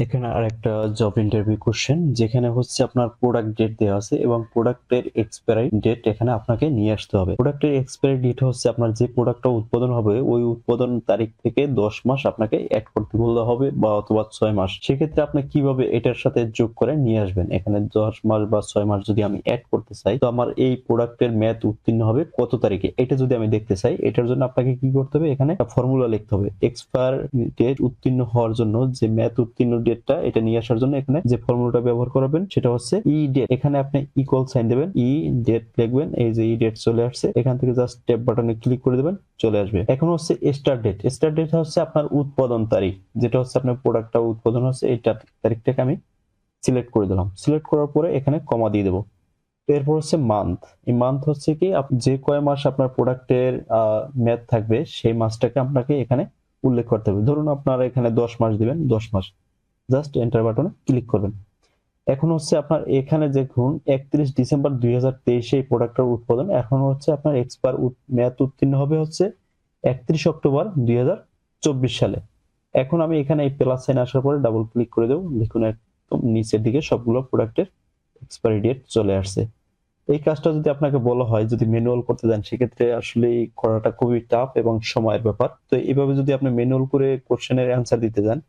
এখানে আরেকটা job interview question, যেখানে হচ্ছে আপনার প্রোডাক্ট ডেট দেওয়া আছে এবং প্রোডাক্টের এক্সপায়ারি ডেট এখানে আপনাকে নিয়ে আসতে হবে। প্রোডাক্টের এক্সপায়ারি ডেট হচ্ছে আপনার যে প্রোডাক্টটা উৎপাদন হবে ওই উৎপাদন তারিখ থেকে 10 মাস আপনাকে অ্যাড করতে বলা হবে বা অথবা 6 মাস। সেক্ষেত্রে আপনি কিভাবে এটার সাথে যোগ করে নিয়ে আসবেন? এখানে 10 মাস বা 6 মাস যদি আমি অ্যাড করতে চাই, তো আমার এই প্রোডাক্টের মেয়াদ উত্তীর্ণ হবে কত তারিখে, এটা যদি আমি দেখতে চাই, এটার জন্য আপনাকে কি করতে হবে? এখানে একটা ফর্মুলা লিখতে হবে। এক্সপায়ার ডেট উত্তীর্ণ হওয়ার জন্য যে মেয়াদ উত্তীর্ণ ডেটটা এটা নিয়ে আসার জন্য এখানে যে ফর্মুলাটা ব্যবহার করবেন সেটা হচ্ছে ই ডেট। এখানে আপনি ইকুয়াল সাইন দেবেন, ই ডেট লিখবেন। এই যে ই ডেট চলে আসছে, এখান থেকে জাস্ট ট্যাব বাটনে ক্লিক করে দেবেন, চলে আসবে। এখন হচ্ছে স্টার্ট ডেট। স্টার্ট ডেট হচ্ছে আপনার উৎপাদন তারিখ, যেটা হচ্ছে আপনার প্রোডাক্টটা উৎপাদন হচ্ছে এই তারিখটাকে আমি সিলেক্ট করে দিলাম। সিলেক্ট করার পরে এখানে কমা দিয়ে দেবো। এরপর হচ্ছে মান্থ। এই মান্থ হচ্ছে কি যে কয় মাস আপনার প্রোডাক্টের মেয়াদ থাকবে সেই মাসটাকে আপনাকে এখানে উল্লেখ করতে হবে। ধরুন আপনারা এখানে 10 মাস দিবেন, 10 মাস, জাস্ট এন্টার বাটনে ক্লিক করবেন। এখন হচ্ছে আপনার এখানে দেখুন 31 ডিসেম্বর 2023 এই প্রোডাক্টের উৎপাদন। এখন হচ্ছে আপনার এক্সপায়ার মেয়াদ উত্তীর্ণ হবে হচ্ছে 31 অক্টোবর 2024 সালে। এখন আমি এখানে এই প্লাস সাইন আসার পরে ডাবল ক্লিক করে দেবো। দেখুন একদম নিচের দিকে সবগুলো প্রোডাক্টের এক্সপায়ারি ডেট চলে আসছে। এই কাজটা যদি আপনাকে বলা হয় যদি ম্যানুয়াল করতে যান, সেক্ষেত্রে আসলে করাটা খুবই টাফ এবং সময়ের ব্যাপার। তো এইভাবে যদি আপনি ম্যানুয়াল করে কোশ্চেনের অ্যান্সার দিতে যান,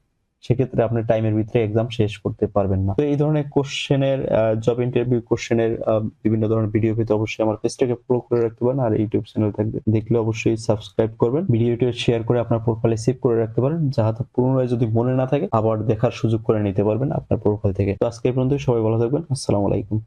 সেক্ষেত্রে আপনি টাইমের ভিতরে এক্সাম শেষ করতে পারবেন না। তো এই ধরনের কোশ্চেনের জব ইন্টারভিউ কোশ্চেনের বিভিন্ন ধরনের ভিডিও পেতে অবশ্যই আমার পেজটাকে ফলো করে রাখতে পারেন। আর ইউটিউব চ্যানেল থাকবে, দেখলে অবশ্যই সাবস্ক্রাইব করবেন। ভিডিওটি শেয়ার করে আপনার প্রোফাইলে সেভ করে রাখতে পারেন, যাতে পুনরায় যদি মনে না থাকে আবার দেখার সুযোগ করে নিতে পারবেন আপনার প্রোফাইল থেকে। তো আজকে এই পর্যন্ত, সবাই ভালো থাকবেন। আসসালামু আলাইকুম।